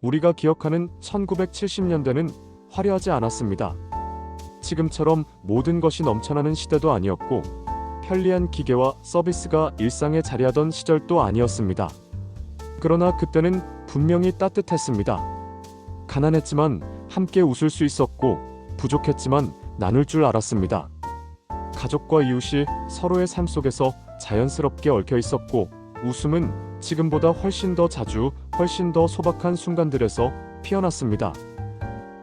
우리가 기억하는 1970년대는 화려하지 않았습니다. 지금처럼 모든 것이 넘쳐나는 시대도 아니었고 편리한 기계와 서비스가 일상에 자리하던 시절도 아니었습니다. 그러나 그때는 분명히 따뜻했습니다. 가난했지만 함께 웃을 수 있었고 부족했지만 나눌 줄 알았습니다. 가족과 이웃이 서로의 삶 속에서 자연스럽게 얽혀 있었고 웃음은 지금보다 훨씬 더 자주, 훨씬 더 소박한 순간들에서 피어났습니다.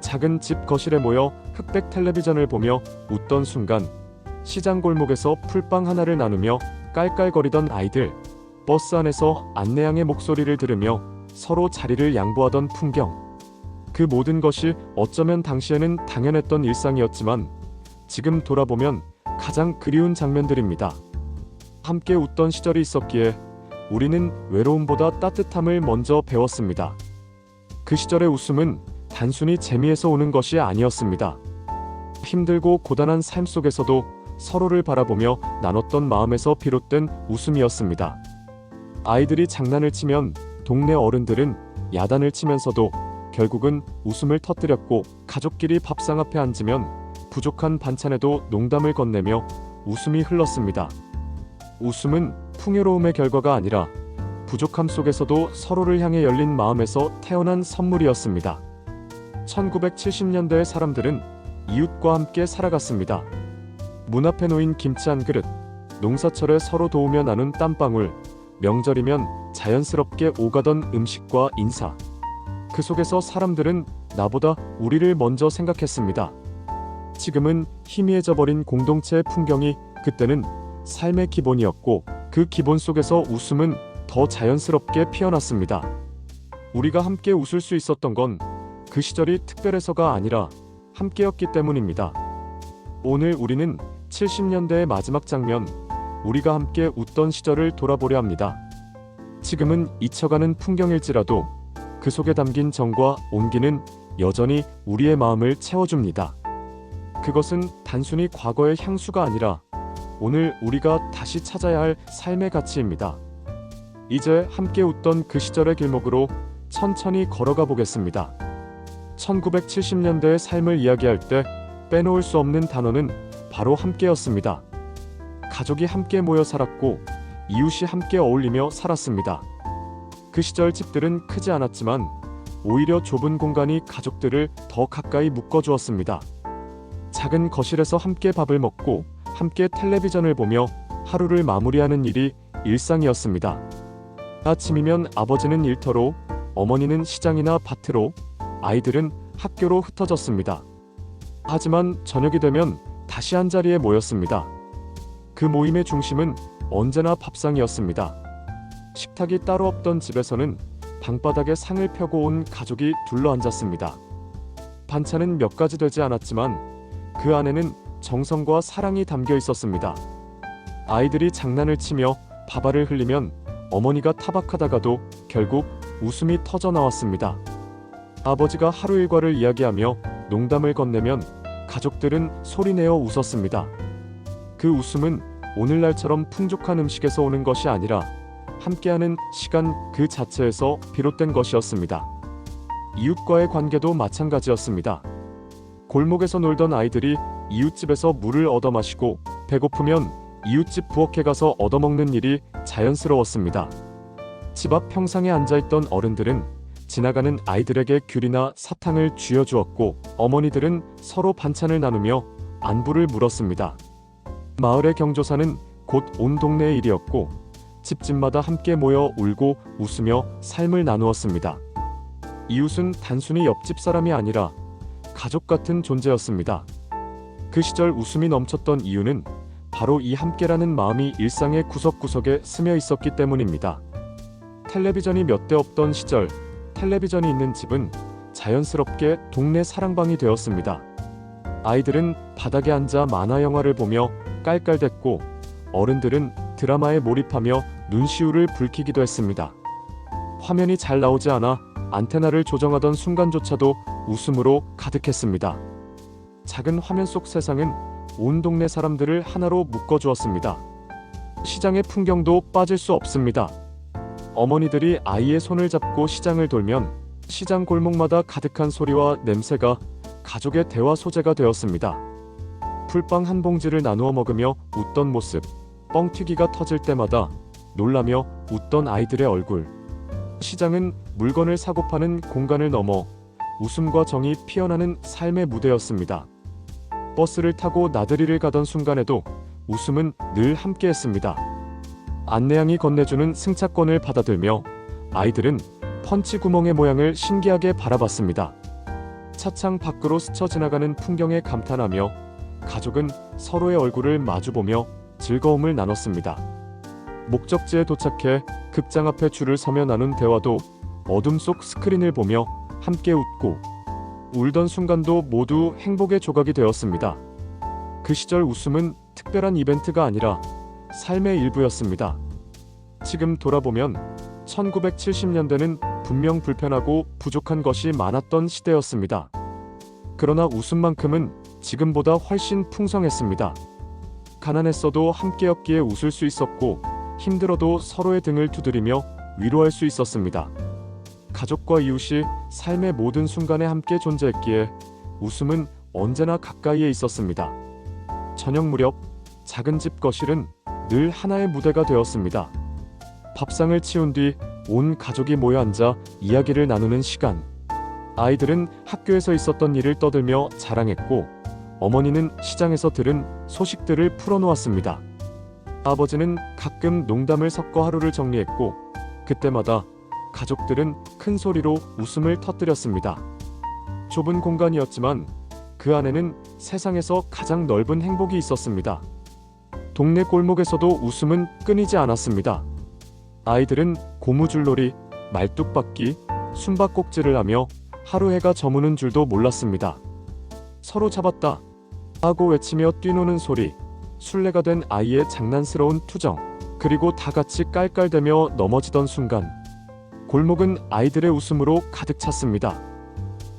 작은 집 거실에 모여 흑백 텔레비전을 보며 웃던 순간, 시장 골목에서 풀빵 하나를 나누며 깔깔거리던 아이들, 버스 안에서 안내양의 목소리를 들으며 서로 자리를 양보하던 풍경. 그 모든 것이 어쩌면 당시에는 당연했던 일상이었지만 지금 돌아보면 가장 그리운 장면들입니다. 함께 웃던 시절이 있었기에 우리는 외로움보다 따뜻함을 먼저 배웠습니다. 그 시절의 웃음은 단순히 재미에서 오는 것이 아니었습니다. 힘들고 고단한 삶 속에서도 서로를 바라보며 나눴던 마음에서 비롯된 웃음이었습니다. 아이들이 장난을 치면 동네 어른들은 야단을 치면서도 결국은 웃음을 터뜨렸고, 가족끼리 밥상 앞에 앉으면 부족한 반찬에도 농담을 건네며 웃음이 흘렀습니다. 웃음은 풍요로움의 결과가 아니라 부족함 속에서도 서로를 향해 열린 마음에서 태어난 선물이었습니다. 1970년대의 사람들은 이웃과 함께 살아갔습니다. 문 앞에 놓인 김치 한 그릇, 농사철에 서로 도우며 나눈 땀방울, 명절이면 자연스럽게 오가던 음식과 인사. 그 속에서 사람들은 나보다 우리를 먼저 생각했습니다. 지금은 희미해져 버린 공동체의 풍경이 그때는 삶의 기본이었고, 그 기본 속에서 웃음은 더 자연스럽게 피어났습니다. 우리가 함께 웃을 수 있었던 건 그 시절이 특별해서가 아니라 함께였기 때문입니다. 오늘 우리는 70년대의 마지막 장면, 우리가 함께 웃던 시절을 돌아보려 합니다. 지금은 잊혀가는 풍경일지라도 그 속에 담긴 정과 온기는 여전히 우리의 마음을 채워줍니다. 그것은 단순히 과거의 향수가 아니라 오늘 우리가 다시 찾아야 할 삶의 가치입니다. 이제 함께 웃던 그 시절의 길목으로 천천히 걸어가 보겠습니다. 1970년대의 삶을 이야기할 때 빼놓을 수 없는 단어는 바로 함께였습니다. 가족이 함께 모여 살았고 이웃이 함께 어울리며 살았습니다. 그 시절 집들은 크지 않았지만 오히려 좁은 공간이 가족들을 더 가까이 묶어주었습니다. 작은 거실에서 함께 밥을 먹고 함께 텔레비전을 보며 하루를 마무리하는 일이 일상이었습니다. 아침이면 아버지는 일터로, 어머니는 시장이나 밭으로, 아이들은 학교로 흩어졌습니다. 하지만 저녁이 되면 다시 한자리에 모였습니다. 그 모임의 중심은 언제나 밥상이었습니다. 식탁이 따로 없던 집에서는 방바닥에 상을 펴고 온 가족이 둘러앉았습니다. 반찬은 몇 가지 되지 않았지만 그 안에는 정성과 사랑이 담겨 있었습니다. 아이들이 장난을 치며 밥알을 흘리면 어머니가 타박하다가도 결국 웃음이 터져 나왔습니다. 아버지가 하루 일과를 이야기하며 농담을 건네면 가족들은 소리내어 웃었습니다. 그 웃음은 오늘날처럼 풍족한 음식에서 오는 것이 아니라 함께하는 시간 그 자체에서 비롯된 것이었습니다. 이웃과의 관계도 마찬가지였습니다. 골목에서 놀던 아이들이 이웃집에서 물을 얻어 마시고 배고프면 이웃집 부엌에 가서 얻어먹는 일이 자연스러웠습니다. 집 앞 평상에 앉아있던 어른들은 지나가는 아이들에게 귤이나 사탕을 쥐어주었고 어머니들은 서로 반찬을 나누며 안부를 물었습니다. 마을의 경조사는 곧 온 동네의 일이었고 집집마다 함께 모여 울고 웃으며 삶을 나누었습니다. 이웃은 단순히 옆집 사람이 아니라 가족 같은 존재였습니다. 그 시절 웃음이 넘쳤던 이유는 바로 이 함께라는 마음이 일상의 구석구석에 스며 있었기 때문입니다. 텔레비전이 몇 대 없던 시절, 텔레비전이 있는 집은 자연스럽게 동네 사랑방이 되었습니다. 아이들은 바닥에 앉아 만화 영화를 보며 깔깔댔고 어른들은 드라마에 몰입하며 눈시울을 붉히기도 했습니다. 화면이 잘 나오지 않아 안테나를 조정하던 순간조차도 웃음으로 가득했습니다. 작은 화면 속 세상은 온 동네 사람들을 하나로 묶어주었습니다. 시장의 풍경도 빠질 수 없습니다. 어머니들이 아이의 손을 잡고 시장을 돌면 시장 골목마다 가득한 소리와 냄새가 가족의 대화 소재가 되었습니다. 풀빵 한 봉지를 나누어 먹으며 웃던 모습, 뻥튀기가 터질 때마다 놀라며 웃던 아이들의 얼굴. 시장은 물건을 사고 파는 공간을 넘어 웃음과 정이 피어나는 삶의 무대였습니다. 버스를 타고 나들이를 가던 순간에도 웃음은 늘 함께했습니다. 안내양이 건네주는 승차권을 받아들며 아이들은 펀치 구멍의 모양을 신기하게 바라봤습니다. 차창 밖으로 스쳐 지나가는 풍경에 감탄하며 가족은 서로의 얼굴을 마주보며 즐거움을 나눴습니다. 목적지에 도착해 극장 앞에 줄을 서며 나눈 대화도 어둠 속 스크린을 보며 함께 웃고 울던 순간도 모두 행복의 조각이 되었습니다. 그 시절 웃음은 특별한 이벤트가 아니라 삶의 일부였습니다. 지금 돌아보면 1970년대는 분명 불편하고 부족한 것이 많았던 시대였습니다. 그러나 웃음만큼은 지금보다 훨씬 풍성했습니다. 가난했어도 함께였기에 웃을 수 있었고 힘들어도 서로의 등을 두드리며 위로할 수 있었습니다. 가족과 이웃이 삶의 모든 순간에 함께 존재했기에 웃음은 언제나 가까이에 있었습니다. 저녁 무렵 작은 집 거실은 늘 하나의 무대가 되었습니다. 밥상을 치운 뒤 온 가족이 모여 앉아 이야기를 나누는 시간. 아이들은 학교에서 있었던 일을 떠들며 자랑했고 어머니는 시장에서 들은 소식들을 풀어놓았습니다. 아버지는 가끔 농담을 섞어 하루를 정리했고 그때마다 가족들은 큰 소리로 웃음을 터뜨렸습니다. 좁은 공간이었지만 그 안에는 세상에서 가장 넓은 행복이 있었습니다. 동네 골목에서도 웃음은 끊이지 않았습니다. 아이들은 고무줄놀이, 말뚝박기, 숨바꼭질을 하며 하루 해가 저무는 줄도 몰랐습니다. 서로 잡았다 하고 외치며 뛰노는 소리, 술래가 된 아이의 장난스러운 투정, 그리고 다 같이 깔깔대며 넘어지던 순간 골목은 아이들의 웃음으로 가득 찼습니다.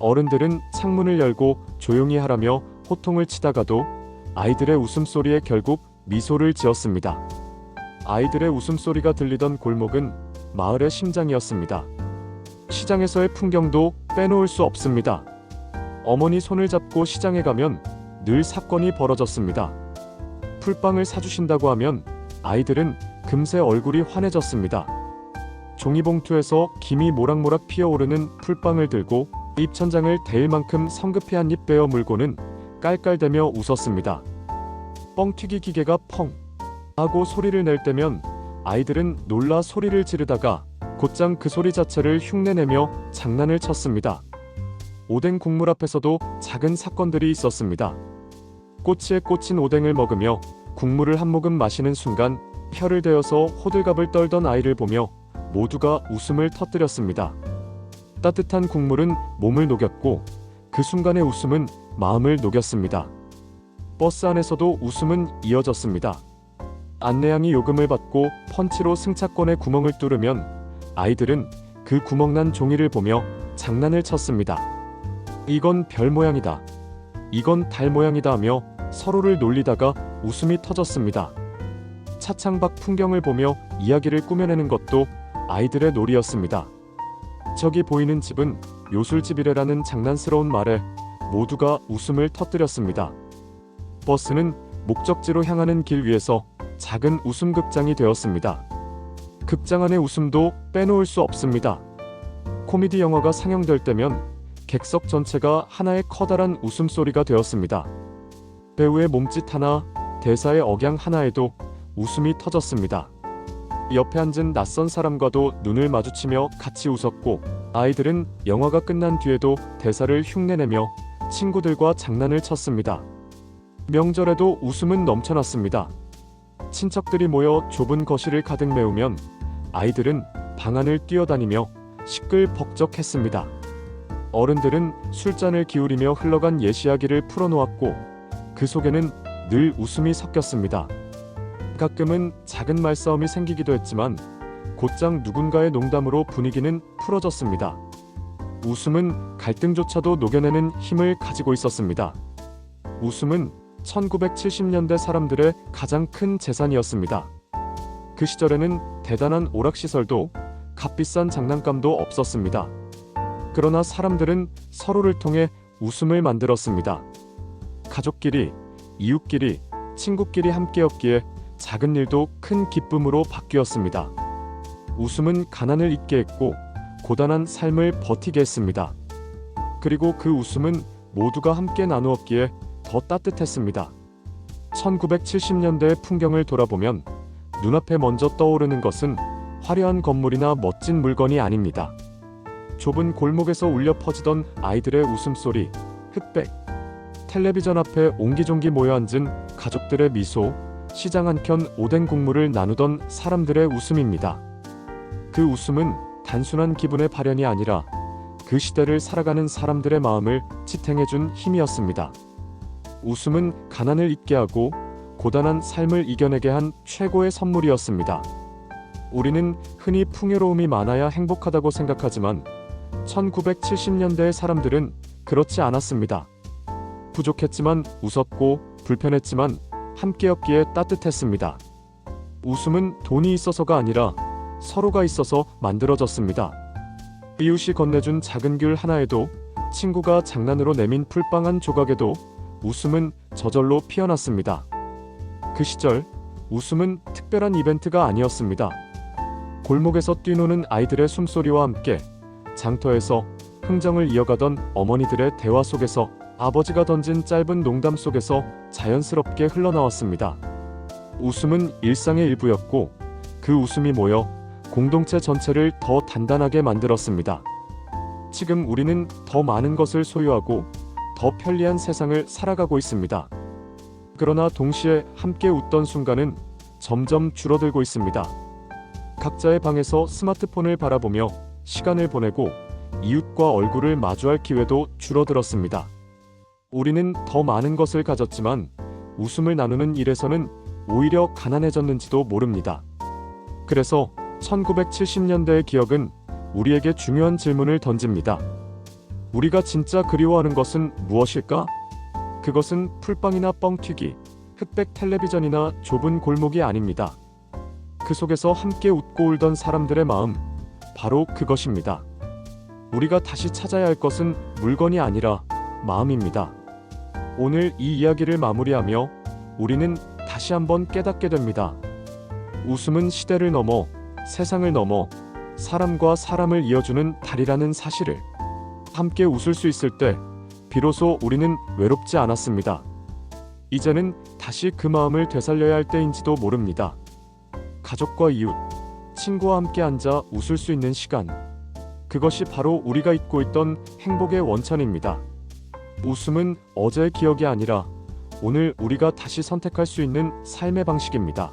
어른들은 창문을 열고 조용히 하라며 호통을 치다가도 아이들의 웃음소리에 결국 미소를 지었습니다. 아이들의 웃음소리가 들리던 골목은 마을의 심장이었습니다. 시장에서의 풍경도 빼놓을 수 없습니다. 어머니 손을 잡고 시장에 가면 늘 사건이 벌어졌습니다. 풀빵을 사주신다고 하면 아이들은 금세 얼굴이 환해졌습니다. 종이봉투에서 김이 모락모락 피어오르는 풀빵을 들고 입천장을 데일 만큼 성급히 한 입 베어 물고는 깔깔대며 웃었습니다. 뻥튀기 기계가 펑 하고 소리를 낼 때면 아이들은 놀라 소리를 지르다가 곧장 그 소리 자체를 흉내내며 장난을 쳤습니다. 오뎅 국물 앞에서도 작은 사건들이 있었습니다. 꼬치에 꽂힌 오뎅을 먹으며 국물을 한 모금 마시는 순간 혀를 대어서 호들갑을 떨던 아이를 보며 모두가 웃음을 터뜨렸습니다. 따뜻한 국물은 몸을 녹였고 그 순간의 웃음은 마음을 녹였습니다. 버스 안에서도 웃음은 이어졌습니다. 안내양이 요금을 받고 펀치로 승차권의 구멍을 뚫으면 아이들은 그 구멍난 종이를 보며 장난을 쳤습니다. 이건 별 모양이다. 이건 달 모양이다 하며 서로를 놀리다가 웃음이 터졌습니다. 차창 밖 풍경을 보며 이야기를 꾸며내는 것도 아이들의 놀이였습니다. 저기 보이는 집은 요술집이래라는 장난스러운 말에 모두가 웃음을 터뜨렸습니다. 버스는 목적지로 향하는 길 위에서 작은 웃음 극장이 되었습니다. 극장 안의 웃음도 빼놓을 수 없습니다. 코미디 영화가 상영될 때면 객석 전체가 하나의 커다란 웃음소리가 되었습니다. 배우의 몸짓 하나, 대사의 억양 하나에도 웃음이 터졌습니다. 옆에 앉은 낯선 사람과도 눈을 마주치며 같이 웃었고 아이들은 영화가 끝난 뒤에도 대사를 흉내내며 친구들과 장난을 쳤습니다. 명절에도 웃음은 넘쳐났습니다. 친척들이 모여 좁은 거실을 가득 메우면 아이들은 방 안을 뛰어다니며 시끌벅적했습니다. 어른들은 술잔을 기울이며 흘러간 옛 이야기를 풀어놓았고 그 속에는 늘 웃음이 섞였습니다. 가끔은 작은 말싸움이 생기기도 했지만 곧장 누군가의 농담으로 분위기는 풀어졌습니다. 웃음은 갈등조차도 녹여내는 힘을 가지고 있었습니다. 웃음은 1970년대 사람들의 가장 큰 재산이었습니다. 그 시절에는 대단한 오락시설도 값비싼 장난감도 없었습니다. 그러나 사람들은 서로를 통해 웃음을 만들었습니다. 가족끼리, 이웃끼리, 친구끼리 함께였기에 작은 일도 큰 기쁨으로 바뀌었습니다. 웃음은 가난을 잊게 했고 고단한 삶을 버티게 했습니다. 그리고 그 웃음은 모두가 함께 나누었기에 더 따뜻했습니다. 1970년대의 풍경을 돌아보면 눈앞에 먼저 떠오르는 것은 화려한 건물이나 멋진 물건이 아닙니다. 좁은 골목에서 울려 퍼지던 아이들의 웃음소리, 흑백, 텔레비전 앞에 옹기종기 모여 앉은 가족들의 미소, 시장 한켠 오뎅 국물을 나누던 사람들의 웃음입니다. 그 웃음은 단순한 기분의 발현이 아니라 그 시대를 살아가는 사람들의 마음을 지탱해준 힘이었습니다. 웃음은 가난을 잊게 하고 고단한 삶을 이겨내게 한 최고의 선물이었습니다. 우리는 흔히 풍요로움이 많아야 행복하다고 생각하지만 1970년대의 사람들은 그렇지 않았습니다. 부족했지만 웃었고 불편했지만 함께였기에 따뜻했습니다. 웃음은 돈이 있어서가 아니라 서로가 있어서 만들어졌습니다. 이웃이 건네준 작은 귤 하나에도, 친구가 장난으로 내민 풀빵 한 조각에도 웃음은 저절로 피어났습니다. 그 시절 웃음은 특별한 이벤트가 아니었습니다. 골목에서 뛰노는 아이들의 숨소리와 함께, 장터에서 흥정을 이어가던 어머니들의 대화 속에서, 아버지가 던진 짧은 농담 속에서 자연스럽게 흘러나왔습니다. 웃음은 일상의 일부였고 그 웃음이 모여 공동체 전체를 더 단단하게 만들었습니다. 지금 우리는 더 많은 것을 소유하고 더 편리한 세상을 살아가고 있습니다. 그러나 동시에 함께 웃던 순간은 점점 줄어들고 있습니다. 각자의 방에서 스마트폰을 바라보며 시간을 보내고 이웃과 얼굴을 마주할 기회도 줄어들었습니다. 우리는 더 많은 것을 가졌지만 웃음을 나누는 일에서는 오히려 가난해졌는지도 모릅니다. 그래서 1970년대의 기억은 우리에게 중요한 질문을 던집니다. 우리가 진짜 그리워하는 것은 무엇일까? 그것은 풀빵이나 뻥튀기, 흑백 텔레비전이나 좁은 골목이 아닙니다. 그 속에서 함께 웃고 울던 사람들의 마음, 바로 그것입니다. 우리가 다시 찾아야 할 것은 물건이 아니라 마음입니다. 오늘 이 이야기를 마무리하며 우리는 다시 한번 깨닫게 됩니다. 웃음은 시대를 넘어, 세상을 넘어 사람과 사람을 이어주는 다리라는 사실을. 함께 웃을 수 있을 때 비로소 우리는 외롭지 않았습니다. 이제는 다시 그 마음을 되살려야 할 때인지도 모릅니다. 가족과 이웃, 친구와 함께 앉아 웃을 수 있는 시간. 그것이 바로 우리가 잊고 있던 행복의 원천입니다. 웃음은 어제의 기억이 아니라 오늘 우리가 다시 선택할 수 있는 삶의 방식입니다.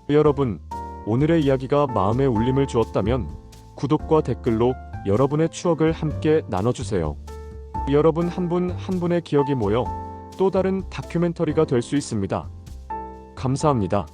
여러분, 오늘의 이야기가 마음에 울림을 주었다면 구독과 댓글로 여러분의 추억을 함께 나눠주세요. 여러분 한 분 한 분의 기억이 모여 또 다른 다큐멘터리가 될 수 있습니다. 감사합니다.